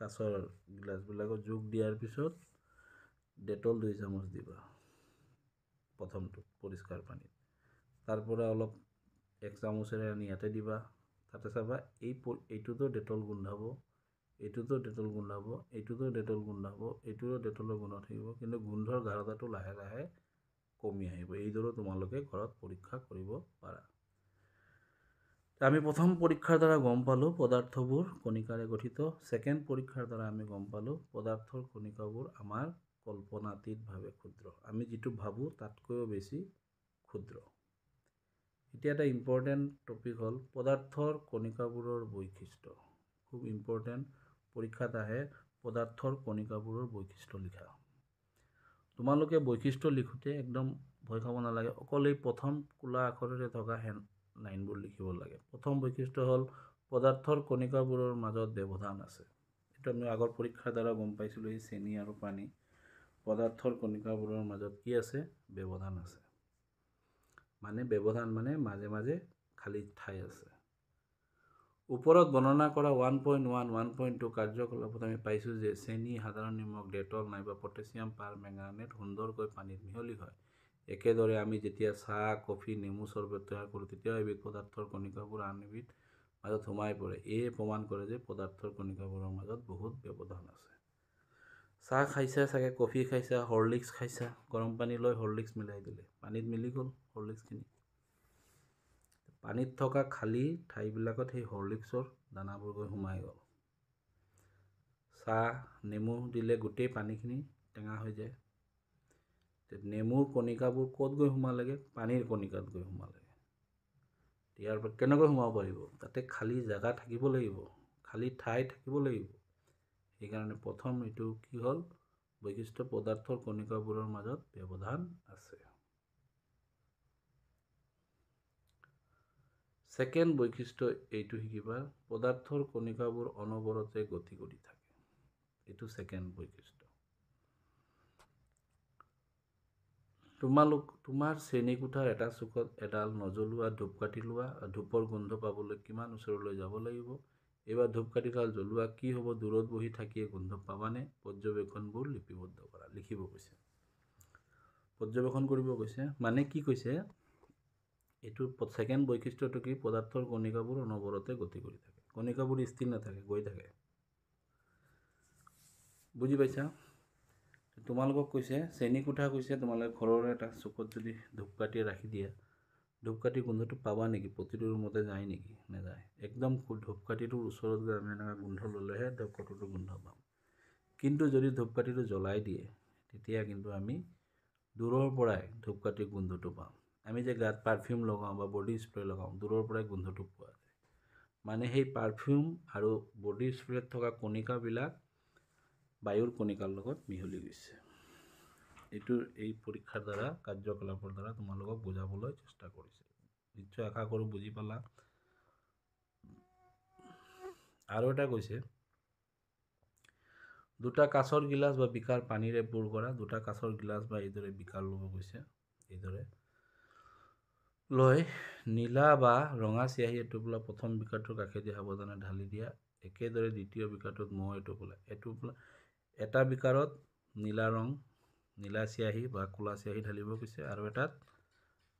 কাঁচৰ গিলাচবিলাকত যোগ দিয়াৰ পিছত ডেটল 2 চামুচ দিবা প্ৰথমটো পৰিষ্কাৰ পানীত। তাৰপৰা অলপ 1 চামুচেৰে আনি ইয়াতে দিবা, তাতে চাবা এইটোতো ডেটল গোন্ধাব, এইটোতো ডেটল গোন্ধাব, এইটোতো ডেটল গোন্ধাব, এইটোতো ডেটলৰ গোন্ধ থাকিব, কিন্তু গোন্ধৰ গাঢ়তাটো লাহে লাহে কমি আহিব। এইদৰে তোমালোকে ঘৰত পৰীক্ষা কৰিব পাৰা। আমি প্ৰথম পৰীক্ষাৰ দ্বাৰা গম পালোঁ পদাৰ্থবোৰ কণিকাৰে গঠিত। ছেকেণ্ড পৰীক্ষাৰ দ্বাৰা আমি গম পালোঁ পদাৰ্থৰ কণিকাবোৰ আমাৰ কল্পনাতীতভাৱে ক্ষুদ্ৰ। আমি যিটো ভাবোঁ তাতকৈও বেছি ক্ষুদ্ৰ। এতিয়া এটা ইম্পৰ্টেণ্ট টপিক হ'ল পদাৰ্থৰ কণিকাবোৰৰ বৈশিষ্ট্য। খুব ইম্পৰ্টেণ্ট, পৰীক্ষাত আহে পদাৰ্থৰ কণিকাবোৰৰ বৈশিষ্ট্য লিখা। তোমালোকে বৈশিষ্ট্য লিখোঁতে একদম ভয় খাব নালাগে, অকল এই প্ৰথম ক'লা আখৰেৰে থকা লাইনবোৰ লিখিব লাগে। প্ৰথম বৈশিষ্ট্য হ'ল পদাৰ্থৰ কণিকাবোৰৰ মাজত ব্যৱধান আছে। এইটো আমি আগৰ পৰীক্ষাৰ দ্বাৰা গম পাইছিলোঁ, এই চেনি আৰু পানী পদাৰ্থৰ কণিকাবোৰৰ মাজত কি আছে? ব্যৱধান আছে। মানে ব্যৱধান মানে মাজে মাজে খালী ঠাই আছে। ওপৰত বৰ্ণনা কৰা 1.1, 1.2 কাৰ্যকলাপত আমি পাইছোঁ যে চেনি, সাধাৰণ নিমখ, ডেটল নাইবা পটাছিয়াম পাৰমেংগানেট সুন্দৰকৈ পানীত মিহলি হয়। একেদৰে আমি যেতিয়া চাহ, কফি, নেমু চৰবত তৈয়াৰ কৰোঁ তেতিয়াও এবিধ পদাৰ্থৰ কণিকাবোৰ আন এবিধ মাজত সোমাই পৰে। এয়ে প্ৰমাণ কৰে যে পদাৰ্থৰ কণিকাবোৰৰ মাজত বহুত ব্যৱধান আছে। চাহ খাইছা চাগে, কফি খাইছা, হৰলিক্স খাইছা, গৰম পানী লৈ হৰলিক্স মিলাই দিলে, পানীত মিলি গ'ল হৰলিক্সখিনি। পানীত থকা খালী ঠাইবিলাকত সেই হৰলিক্সৰ দানাবোৰ গৈ সোমাই গ'ল। চাহ, নেমু দিলে গোটেই পানীখিনি টেঙা হৈ যায়। নেমুৰ কণিকাবোৰ ক'ত গৈ সোমালেগৈ? পানীৰ কণিকাত গৈ সোমালেগৈ। ইয়াৰ পৰা কেনেকৈ সোমাব পাৰিব? তাতে খালী জেগা থাকিব লাগিব, খালী ঠাই থাকিব লাগিব। সেইকাৰণে প্ৰথম এইটো কি হ'ল? বৈশিষ্ট্য পদাৰ্থৰ কণিকাবোৰৰ মাজত ব্যৱধান আছে। ছেকেণ্ড বৈশিষ্ট্য এইটো শিকিবা, পদাৰ্থৰ কণিকাবোৰ অনবৰতে গতি কৰি থাকে। এইটো ছেকেণ্ড বৈশিষ্ট্য। তোমাৰ শ্ৰেণীকোঠাৰ এটা চুকত এডাল নজ্বলোৱা ধূপকাঠি লোৱা। ধূপৰ গোন্ধ পাবলৈ কিমান ওচৰলৈ যাব লাগিব? এইবাৰ ধূপকাঠিডাল জ্বলোৱা, কি হ'ব? দূৰত বহি থাকিয়ে গোন্ধ পাবানে? পৰ্যবেক্ষণবোৰ লিপিবদ্ধ কৰা। লিখিব কৈছে, পৰ্যবেক্ষণ কৰিব কৈছে। মানে কি কৈছে? এইটো ছেকেণ্ড বৈশিষ্ট্যটো কি? পদাৰ্থৰ কণিকাবোৰ অনবৰতে গতি কৰি থাকে। কণিকাবোৰ স্থিৰ নাথাকে, গৈ থাকে। বুজি পাইছা? তোমালোকক কৈছে শ্ৰেণীকোঠা কৈছে, তোমালোকে ঘৰৰ এটা চুকত যদি ধূপকাঠি ৰাখি দিয়া, ধূপকাঠিৰ গোন্ধটো পাবা নেকি? প্ৰতিটো ৰুমতে যায় নেকি? নাযায়। একদম ধূপকাঠিটোৰ ওচৰত গৈ আমি এনেকুৱা গোন্ধ ল'লেহে ধূপকাঠিটোৰ গোন্ধ পাম। কিন্তু যদি ধূপকাঠিটো জ্বলাই দিয়ে তেতিয়া কিন্তু আমি দূৰৰ পৰাই ধূপকাঠিৰ গোন্ধটো পাম। আমি যে গাত পাৰফিউম লগাওঁ বা বডি স্প্ৰে লগাওঁ, দূৰৰ পৰাই গোন্ধটো পোৱা যায়। মানে সেই পাৰফিউম আৰু বডি স্প্ৰেত থকা কণিকাবিলাক বায়ুৰ কণিকাৰ লগত মিহলি গৈছে। এইটো এই পৰীক্ষাৰ দ্বাৰা কাৰ্যকলাপৰ দ্বাৰা তোমালোকক বুজাবলৈ চেষ্টা কৰিছে। নিশ্চয় আশা কৰোঁ বুজি পালা। আৰু এটা কৈছে, দুটা কাঁচৰ গিলাচ বা বিকাৰ পানীৰে পূৰ কৰা। দুটা কাঁচৰ গিলাচ বা এইদৰে বিকাৰ ল'ব কৈছে। এইদৰে লৈ নীলা বা ৰঙা চিয়াহী এটোপোলা প্ৰথম বিকাৰটোৰ কাষেদি সাৱধানে ঢালি দিয়া। একেদৰে দ্বিতীয় বিকাৰটোত মৌ এটোপোলা। এটা বিকাৰত নীলা চিয়াহী বা ক'লা চিয়াহী ঢালিব কৈছে, আৰু এটাত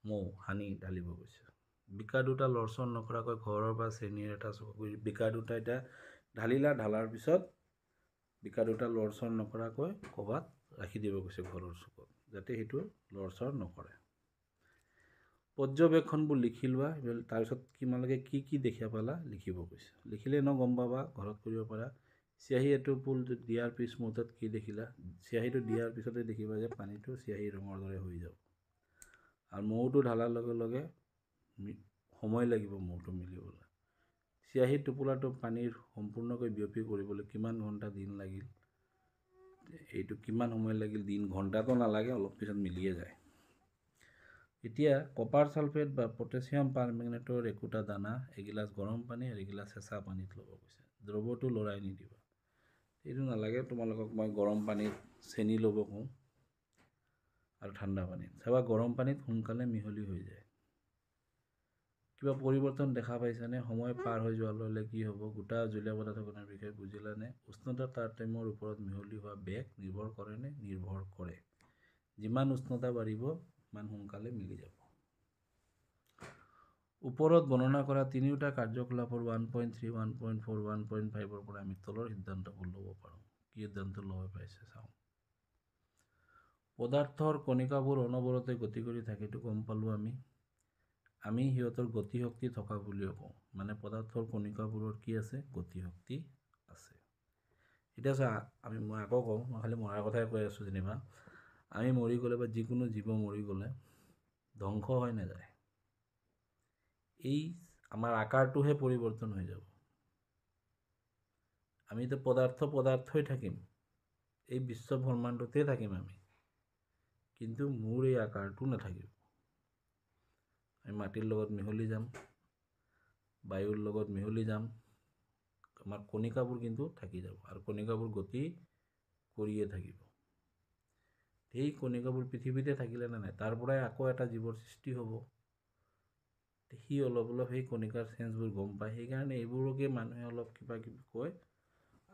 মৌ সানি ঢালিব কৈছে। বিকাৰ দুটা লৰচৰ নকৰাকৈ ঘৰৰ বা শ্ৰেণীৰ এটা চুকত বিকাৰ দুটা এতিয়া ঢালিলা, ঢালাৰ পিছত বিকাৰ দুটা লৰচৰ নকৰাকৈ ক'ৰবাত ৰাখি দিব কৈছে ঘৰৰ চুকত, যাতে সেইটো লৰচৰ নকৰে। পৰ্যবেক্ষণবোৰ লিখি লোৱা। তাৰপিছত তোমালোকে কি কি দেখা পালা লিখিব কৈছে। লিখিলে গম পাবা, ঘৰত কৰিব পাৰা। চিয়াহী এটোপোল দিয়াৰ পিছ মুহূৰ্তত কি দেখিলা? চিয়াহীটো দিয়াৰ পিছতে দেখিবা যে পানীটো চিয়াহী ৰঙৰ দৰে হৈ যাব। আৰু মৌটো ঢালাৰ লগে লগে সময় লাগিব মৌটো মিলিবলৈ। চিয়াহী টোপোলাটো পানীৰ সম্পূৰ্ণকৈ বিয়পি কৰিবলৈ কিমান ঘণ্টা দিন লাগিল? এইটো কিমান সময় লাগিল? দিন, ঘণ্টাটো নালাগে, অলপ পিছত মিলিয়ে যায়। এতিয়া কপাৰ ছালফেট বা পটাছিয়াম পাৰমেংগানেটৰ একোটা দানা এগিলাচ গৰম পানী আৰু এগিলাচ চেঁচা পানীত ল'ব কৈছে। দ্ৰৱটো লৰাই নিদিবা। এইটো নালাগে, তোমালোকক মই গৰম পানীত চেনি ল'ব কওঁ। আৰু ঠাণ্ডা পানীত। চাবা গৰম পানীত সোনকালে মিহলি হৈ যায়। কিবা পৰিৱৰ্তন দেখা পাইছানে? সময় পাৰ হৈ যোৱাৰ লগে লগে কি হ'ব? গোটা জুলীয়া পদাৰ্থকণৰ বিষয়ে বুজিলানে? উষ্ণতা তাৰতম্যৰ ওপৰত মিহলি হোৱা বেগ নিৰ্ভৰ কৰেনে? নিৰ্ভৰ কৰে। যিমান উষ্ণতা বাঢ়িব সিমান সোনকালে মিলি যাব। ওপৰত বৰ্ণনা কৰা তিনিওটা কাৰ্যকলাপৰ 1.3, 1.4, 1.5 পৰা আমি তলৰ সিদ্ধান্তবোৰ ল'ব পাৰোঁ। কি সিদ্ধান্ত ল'ব পাৰিছে চাওঁ। পদাৰ্থৰ কণিকাবোৰ অনবৰতে গতি কৰি থাকে, এইটো গম পালোঁ আমি সিহঁতৰ গতিশক্তি থকা বুলিও কওঁ। মানে পদাৰ্থৰ কণিকাবোৰৰ কি আছে? গতিশক্তি আছে। এতিয়া চা, মই আকৌ কওঁ, মই খালি মৰাৰ কথাই কৈ আছোঁ যেনিবা। আমি মৰি গ'লে বা যিকোনো জীৱ মৰি গ'লে ধ্বংস হৈ নাযায়। এই আমাৰ আকাৰটোহে পৰিৱৰ্তন হৈ যাব। আমিতো পদাৰ্থই থাকিম, এই বিশ্ব ব্ৰহ্মাণ্ডতে থাকিম আমি, কিন্তু মোৰ এই আকাৰটো নাথাকিব। আমি মাটিৰ লগত মিহলি যাম, বায়ুৰ লগত মিহলি যাম, আমাৰ কণিকাবোৰ কিন্তু থাকি যাব আৰু কণিকাবোৰ গতি কৰিয়ে থাকিব। সেই কণিকাবোৰ পৃথিৱীতে থাকিলে নে নাই, তাৰ পৰাই আকৌ এটা জীৱৰ সৃষ্টি হ'ব। সি অলপ সেই কণিকাৰ চেঞ্জবোৰ গম পায়। সেইকাৰণে এইবোৰকে মানুহে অলপ কিবা কিবি কয়,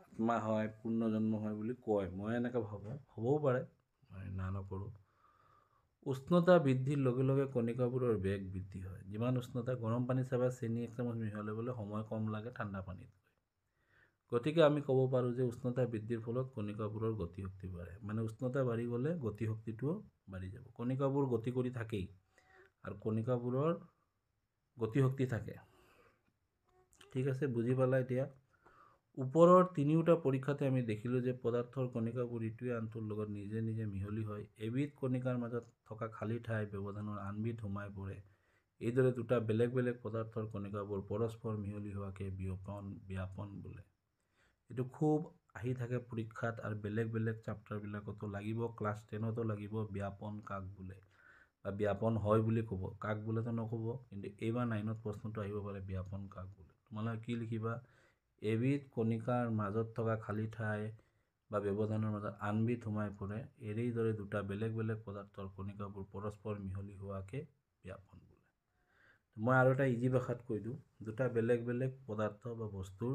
আত্মা হয়, পুনৰ্জন্ম হয় বুলি কয়। মই এনেকৈ ভাবোঁ, হ'বও পাৰে, মই না নকৰোঁ। উষ্ণতা বৃদ্ধিৰ লগে লগে কণিকাবোৰৰ বেগ বৃদ্ধি হয়। যিমান উষ্ণতা, গৰম পানীত চাবা চেনি 1 চামুচ মিহলাবলৈ সময় কম লাগে ঠাণ্ডা পানীত। গতিকে আমি ক'ব পাৰোঁ যে উষ্ণতা বৃদ্ধিৰ ফলত কণিকাবোৰৰ গতিশক্তি বাঢ়ে। মানে উষ্ণতা বাঢ়ি গ'লে গতিশক্তিটোও বাঢ়ি যাব। কণিকাবোৰ গতি কৰি থাকেই আৰু কণিকাবোৰৰ গতিশক্তি থাকে। ঠিক আছে, বুজি পালা এতিয়া? ওপৰৰ তিনিওটা পৰীক্ষাতে আমি দেখিলোঁ যে পদাৰ্থৰ কণিকাবোৰ ইটোৱে আনটোৰ লগত নিজে নিজে মিহলি হয়। এবিধ কণিকাৰ মাজত থকা খালী ঠাই ব্যৱধানৰ আনবিধ সোমাই পৰে। এইদৰে দুটা বেলেগ বেলেগ পদাৰ্থৰ কণিকাবোৰ পৰস্পৰ মিহলি হোৱাকে ব্যাপন বোলে। এইটো খুব আহি থাকে পৰীক্ষাত আৰু বেলেগ বেলেগ চেপ্টাৰবিলাকতো লাগিব, ক্লাছ 10তো লাগিব। ব্যাপন কাক বোলে বা ব্যাপন হয় বুলি ক'ব, কাক বোলেতো নক'ব। কিন্তু এইবাৰ 9ত প্ৰশ্নটো আহিব পাৰে ব্যাপন কাক বোলে। তোমালোকে কি লিখিবা? এবিধ কণিকাৰ মাজত থকা খালী ঠাই বা ব্যৱধানৰ মাজত আনবিধ সোমাই পৰে। এইদৰে দুটা বেলেগ বেলেগ পদাৰ্থৰ কণিকাবোৰ পৰস্পৰ মিহলি হোৱাকে ব্যাপন বোলে। মই আৰু এটা ইজি ভাষাত কৈ দিওঁ, দুটা বেলেগ বেলেগ পদাৰ্থ বা বস্তুৰ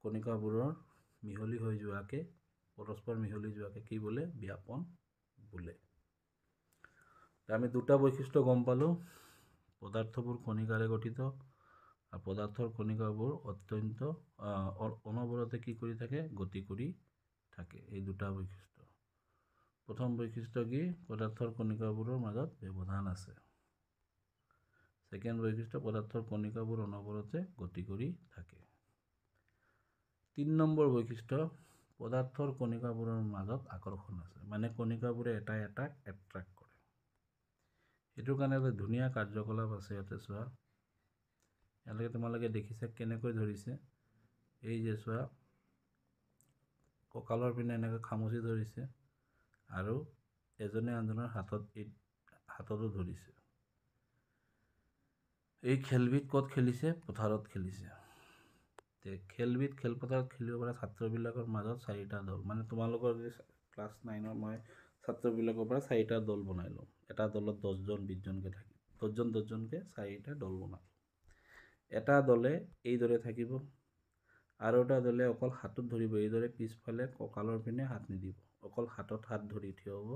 কণিকাবোৰৰ মিহলি হৈ যোৱাকে, পৰস্পৰ মিহলি যোৱাকে কি বোলে? ব্যাপন বোলে। আমি দুটা বৈশিষ্ট্য গম পালোঁ, পদাৰ্থবোৰ কণিকাৰে গঠিত আৰু পদাৰ্থৰ কণিকাবোৰ অনবৰতে কি কৰি থাকে? গতি কৰি থাকে। এই দুটা বৈশিষ্ট্য। প্ৰথম বৈশিষ্ট্য কি? পদাৰ্থৰ কণিকাবোৰৰ মাজত ব্যৱধান আছে। ছেকেণ্ড বৈশিষ্ট্য, পদাৰ্থৰ কণিকাবোৰ অনবৰতে গতি কৰি থাকে। 3 নম্বৰ বৈশিষ্ট্য, পদাৰ্থৰ কণিকাবোৰৰ মাজত আকৰ্ষণ আছে। মানে কণিকাবোৰে এটাই এটাক এট্ৰেক্ট কৰে। এইটোৰ কাৰণে এটা ধুনীয়া কাৰ্যকলাপ আছে। ইয়াতে চোৱা, ইয়ালৈকে তোমালোকে দেখিছা কেনেকৈ ধৰিছে? এই যে চোৱা, কঁকালৰ পিনে এনেকৈ খামুচি ধৰিছে আৰু এজনে আনজনৰ হাততো ধৰিছে। এই খেলবিধ ক'ত খেলিছে? পথাৰত খেলিছে। খেলপথাৰত খেলিব পৰা ছাত্ৰবিলাকৰ মাজত 4টা দল, মানে তোমালোকৰ যে ক্লাছ 9ৰ মই ছাত্ৰবিলাকৰ পৰা 4টা দল বনাই লওঁ। এটা দলত 10জন 20জনকৈ থাকে, 10জনকৈ 4টা দল বনালোঁ। এটা দলে এইদৰে থাকিব আৰু এটা দলে অকল হাতত ধৰিব, এইদৰে পিছফালে কঁকালৰ পিনে হাত নিদিব, অকল হাতত হাত ধৰি থিয় হ'ব।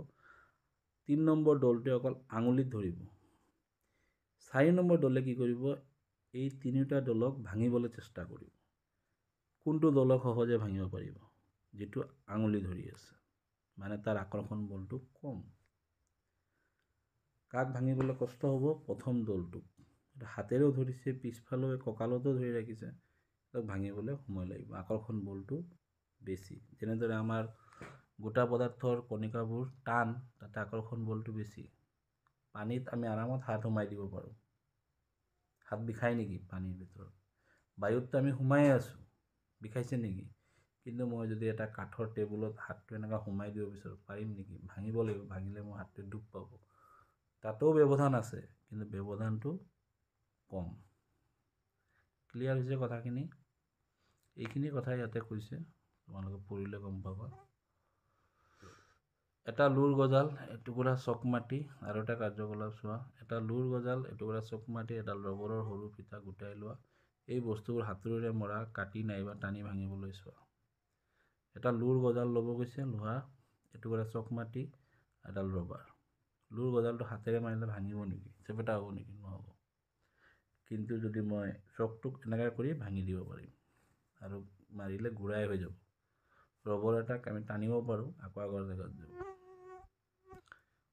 3 নম্বৰ দলটোৱে অকল আঙুলিত ধৰিব। 4 নম্বৰ দলে কি কৰিব? এই তিনিওটা দলক ভাঙিবলৈ চেষ্টা কৰিব। কোনটো দলক সহজে ভাঙিব পাৰিব? যিটো আঙুলি ধৰি আছে, মানে তাৰ আকৰ্ষণ বলটো কম। কাক ভাঙিবলৈ কষ্ট হ'ব? প্ৰথম দলটোক। হাতেৰেও ধৰিছে, পিছফালেও কঁকালতো ধৰি ৰাখিছে, তাক ভাঙিবলৈ সময় লাগিব, আকৰ্ষণ বলটো বেছি। যেনেদৰে আমাৰ গোটা পদাৰ্থৰ কণিকাবোৰ টান, তাতে আকৰ্ষণ বলটো বেছি। পানীত আমি আৰামত হাত সোমাই দিব পাৰোঁ। হাত বিষাই নেকি পানীৰ ভিতৰত? বায়ুততো আমি সোমাই আছোঁ, বিষাইছে নেকি? কিন্তু মই যদি এটা কাঠৰ টেবুলত হাতটো এনেকৈ সোমাই দিব বিচাৰোঁ, পাৰিম নেকি? ভাঙিব লাগিব, ভাঙিলে মোৰ হাতটোৱে দুখ পাব। তাতো ব্যৱধান আছে, কিন্তু ব্যৱধানটো কম। ক্লিয়াৰ হৈছে কথাখিনি? এইখিনি কথা ইয়াতে কৈছে, তোমালোকে পঢ়িলে গম পাবা। এটা লুৰ গজাল এটুকুৰা চক মাটি আৰু এটা কাৰ্যকলাপ চোৱা। এটা লুৰ গজাল এটুকুৰা চক মাটি এডাল ৰবৰৰ সৰু ফিতা গোটাই লোৱা। এই বস্তুবোৰ হাতুৰিৰে মৰা কাটি নাইবা টানি ভাঙিবলৈ চোৱা। এটা লুৰ গজাল ল'ব গৈছে, লোহা এটুকুৰা চক মাটি এডাল ৰবাৰ। লুৰ গজালটো হাতেৰে মাৰিলে ভাঙিব নেকি? চেপেটা হ'ব নেকি? নহ'ব। কিন্তু যদি মই চকটোক এনেকৈ কৰি ভাঙি দিব পাৰিম আৰু মাৰিলে ঘূৰাই হৈ যাব। ৰবৰ এটাক আমি টানিব পাৰোঁ, আকৌ আগৰ জেগাত যাব।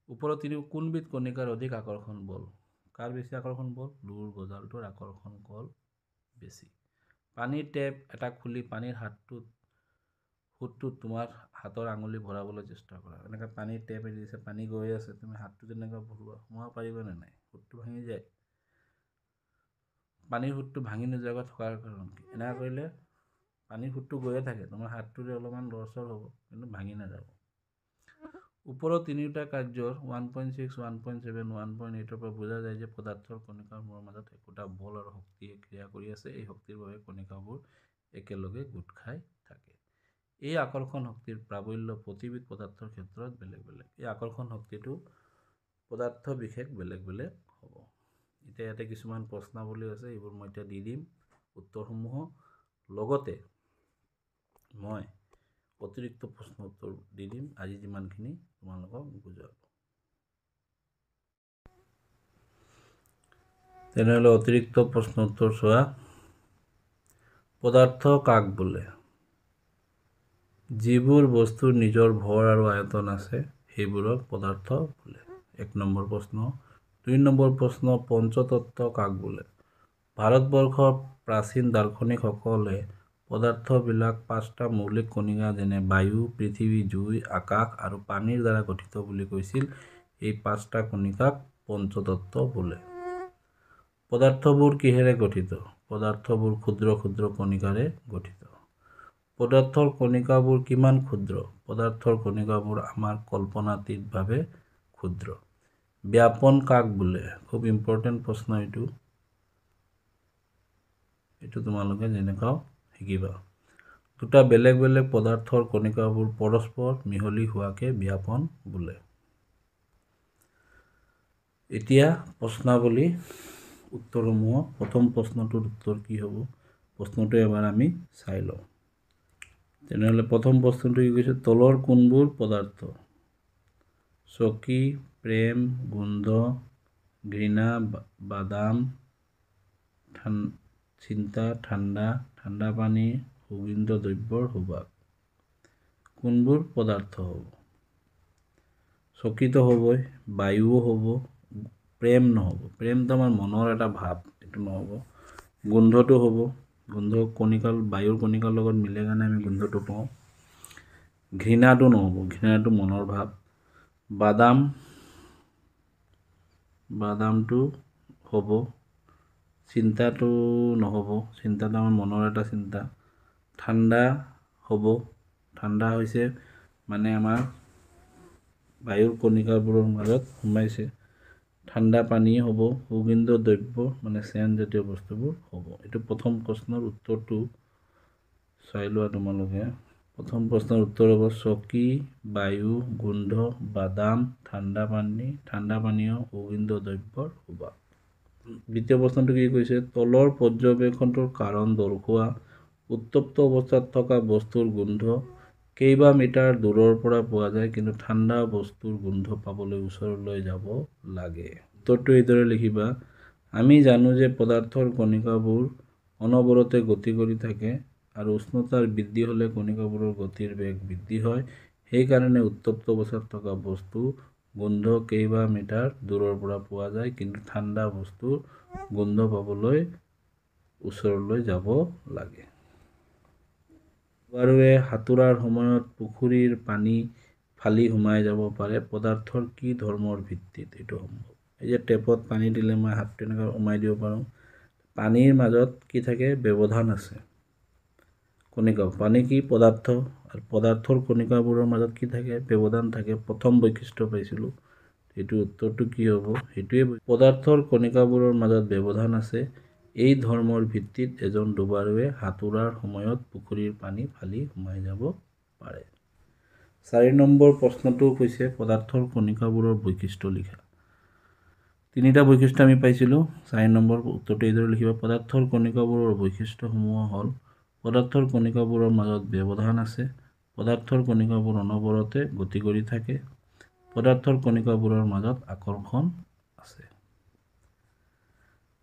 ওপৰত কোনবিধ কণিকাৰ অধিক আকৰ্ষণ বল? কাৰ বেছি আকৰ্ষণ বল? লুৰ গজালটোৰ আকৰ্ষণ বল বেছি। পানীৰ টেপ এটা খুলি পানীৰ সোঁতটোত তোমাৰ হাতৰ আঙুলি ভৰাবলৈ চেষ্টা কৰা। এনেকৈ পানীৰ টেপ এৰি দিছে, পানী গৈ আছে, তুমি হাতটো তেনেকৈ ভৰোৱা, সোমাব পাৰিবানে নাই? সোঁতটো ভাঙি যায়। পানীৰ সোঁতটো ভাঙি নোযোৱাকৈ থকাৰ কাৰণ কি? এনেকৈ কৰিলে পানীৰ সোঁতটো গৈয়ে থাকে, তোমাৰ হাতটোৰে অলপমান লৰচৰ হ'ব, কিন্তু ভাঙি নাযাব। ওপৰত তিনিওটা কাৰ্যৰ 1.6, 1.7, 1.8 পৰা বুজা যায় যে পদাৰ্থৰ কণিকাসমূহৰ মাজত একোটা বল আৰু শক্তিয়ে ক্ৰিয়া কৰি আছে। এই শক্তিৰ বাবে কণিকাবোৰ একেলগে গোট খাই থাকে। এই আকৰ্ষণ শক্তিৰ প্ৰাবল্য প্ৰতিবিধ পদাৰ্থৰ ক্ষেত্ৰত বেলেগ বেলেগ। এই আকৰ্ষণ শক্তিটো পদাৰ্থ বিশেষ বেলেগ বেলেগ হ'ব। এতিয়া ইয়াতে কিছুমান প্ৰশ্নাৱলী আছে, এইবোৰ মই এতিয়া দি দিম উত্তৰসমূহ। লগতে মই অতিৰিক্ত প্ৰশ্ন উত্তৰ দি দিম আজি যিমানখিনি তোমালোকক বুজাব। তেনেহ'লে অতিৰিক্ত প্ৰশ্ন উত্তৰ চোৱা। পদাৰ্থ কাক বোলে? যিবোৰ বস্তুৰ নিজৰ ভৰ আৰু আয়তন আছে সেইবোৰক পদাৰ্থ বোলে। 1 নম্বৰ প্ৰশ্ন। 2 নম্বৰ প্ৰশ্ন, পঞ্চতত্ত্ব কাক বোলে? ভাৰতবৰ্ষৰ প্ৰাচীন দাৰ্শনিকসকলে পদাৰ্থবিলাক 5টা মৌলিক কণিকা যেনে বায়ু, পৃথিৱী, জুই, আকাশ আৰু পানীৰ দ্বাৰা গঠিত বুলি কৈছিল। এই 5টা কণিকাক পঞ্চতত্ত্ব বোলে। পদাৰ্থবোৰ কিহেৰে গঠিত? পদাৰ্থবোৰ ক্ষুদ্ৰ ক্ষুদ্ৰ কণিকাৰে গঠিত। পদাৰ্থৰ কণিকাবোৰ কিমান ক্ষুদ্ৰ? পদাৰ্থৰ কণিকাবোৰ আমাৰ কল্পনাতীতভাৱে ক্ষুদ্ৰ। ব্যাপন কাক বোলে? খুব ইম্পৰ্টেণ্ট প্ৰশ্ন এইটো। এইটো তোমালোকে যেনেকাও শিকিবা। দুটা বেলেগ বেলেগ পদাৰ্থৰ কণিকাবোৰ পৰস্পৰ মিহলি হোৱাকে ব্যাপন বোলে। এতিয়া প্ৰশ্নাৱলী উত্তৰসমূহ। প্ৰথম প্ৰশ্নটোৰ উত্তৰ কি হ'ব? প্ৰশ্নটো এবাৰ আমি চাই লওঁ। তেনেহ'লে প্ৰথম প্ৰশ্নটো কি কৈছে? তলৰ কোনবোৰ পদাৰ্থ চকী, প্ৰেম, গোন্ধ, ঘৃণা, বাদাম, চিন্তা, ঠাণ্ডা, ঠাণ্ডা পানী, সুগন্ধি দ্ৰব্যৰ সুবাস। কোনবোৰ পদাৰ্থ হ'ব? চকীটো হ'বই, বায়ুও হ'ব, প্ৰেম নহ'ব, প্ৰেমটো আমাৰ মনৰ এটা ভাৱ, এইটো নহ'ব। গোন্ধটো হ'ব, গোন্ধ বায়ুৰ কণিকাৰ লগত মিলে কাৰণে আমি গোন্ধটো পাওঁ। ঘৃণাটো নহ'ব, ঘৃণাটো মনৰ ভাৱ। বাদামটো হ'ব। চিন্তাটো নহ'ব, চিন্তাটো আমাৰ মনৰ এটা চিন্তা। ঠাণ্ডা হ'ব, ঠাণ্ডা হৈছে মানে আমাৰ বায়ুৰ কণিকাবোৰৰ মাজত সোমাইছে। ঠাণ্ডা পানী হ'ব, সুগন্ধি দ্ৰব্য মানে চেন জাতীয় বস্তুবোৰ হ'ব। এইটো প্ৰথম প্ৰশ্নৰ উত্তৰটো চাই লোৱা তোমালোকে। প্ৰথম প্ৰশ্নৰ উত্তৰ হ'ব চকী, বায়ু, গোন্ধ, বাদাম, ঠাণ্ডা পানীয়, সুগন্ধি দ্ৰব্যৰ সুবাস। দ্বিতীয় প্ৰশ্নটো কি কৈছে? তলৰ পৰ্যবেক্ষণটোৰ কাৰণ দৰ্শোৱা। উত্তপ্ত অৱস্থাত থকা বস্তুৰ গোন্ধ কেইবা মিটাৰ দূৰৰ পৰা পোৱা যায়, কিন্তু ঠাণ্ডা বস্তুৰ গোন্ধ পাবলৈ ওচৰলৈ যাব লাগে। উত্তৰটো এইদৰে লিখিবা। আমি জানো যে পদাৰ্থৰ কণিকাবোৰ অনবৰতে গতি কৰি থাকে আৰু উষ্ণতাৰ বৃদ্ধি হ'লে কণিকাবোৰৰ গতিৰ বেগ বৃদ্ধি হয়। সেইকাৰণে উত্তপ্ত অৱস্থাত থকা বস্তুৰ গোন্ধ কেইবা মিটাৰ দূৰৰ পৰা পোৱা যায়, কিন্তু ঠাণ্ডা বস্তুৰ গোন্ধ পাবলৈ ওচৰলৈ যাব লাগে। ডুবাৰুৱে সাঁতোৰাৰ সময়ত পুখুৰীৰ পানী ফালি সোমাই যাব পাৰে। পদাৰ্থৰ কি ধৰ্মৰ ভিত্তিত এইটো সম্ভৱ? এই যে টেপত পানী দিলে মই হাতটো এনেকৈ সোমাই দিব পাৰোঁ। পানীৰ মাজত কি থাকে? ব্যৱধান আছে। কণিকা, পানী কি? পদাৰ্থ, আৰু পদাৰ্থৰ কণিকাবোৰৰ মাজত কি থাকে? ব্যৱধান থাকে। প্ৰথম বৈশিষ্ট্য পাইছিলোঁ, এইটো উত্তৰটো কি হ'ব? সেইটোৱে, পদাৰ্থৰ কণিকাবোৰৰ মাজত ব্যৱধান আছে। এই ধৰ্মৰ ভিত্তিত এজন ডুবাৰুৱে সাঁতোৰাৰ সময়ত পুখুৰীৰ পানী ফালি সোমাই যাব পাৰে। 4 নম্বৰ প্ৰশ্নটো কৈছে পদাৰ্থৰ কণিকাবোৰৰ বৈশিষ্ট্য লিখা। 3টা বৈশিষ্ট্য আমি পাইছিলোঁ। 4 নম্বৰ উত্তৰটো এইদৰে লিখিবা। পদাৰ্থৰ কণিকাবোৰৰ বৈশিষ্ট্যসমূহ হ'ল পদাৰ্থৰ কণিকাবোৰৰ মাজত ব্যৱধান আছে, পদাৰ্থৰ কণিকাবোৰ অনবৰতে গতি কৰি থাকে, পদাৰ্থৰ কণিকাবোৰৰ মাজত আকৰ্ষণ আছে।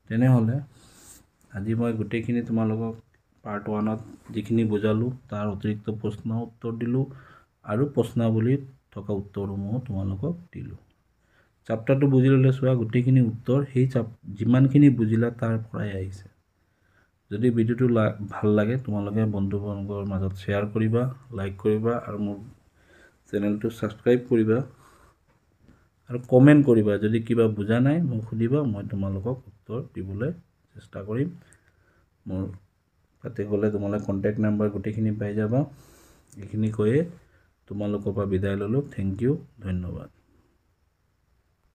তেনেহ'লে আজি মই গোটেইখিনি তোমালোকক পাৰ্ট 1ত যিখিনি বুজালোঁ তাৰ অতিৰিক্ত প্ৰশ্ন উত্তৰ দিলোঁ আৰু প্ৰশ্নাৱলীত থকা উত্তৰসমূহ তোমালোকক দিলোঁ। চেপ্টাৰটো বুজি ল'লে চোৱা গোটেইখিনি উত্তৰ সেই যিমানখিনি বুজিলা তাৰ পৰাই আহিছে। যদি ভিডিঅ'টো ভাল লাগে তোমালোকে বন্ধু বৰ্গৰ মাজত শ্বেয়াৰ কৰিবা, লাইক কৰিবা আৰু মোৰ চেনেলটো ছাবস্ক্ৰাইব কৰিবা আৰু কমেণ্ট কৰিবা। যদি কিবা বুজা নাই মোক সুধিবা, মই তোমালোকক উত্তৰ দিবলৈ চেষ্টা কৰিম। মোৰ তাতে গ'লে তোমালোকে কণ্টেক্ট নাম্বাৰ গোটেইখিনি পাই যাবা। এইখিনি কৈয়ে তোমালোকৰ পৰা বিদায় ল'লোঁ। থেংক ইউ, ধন্যবাদ।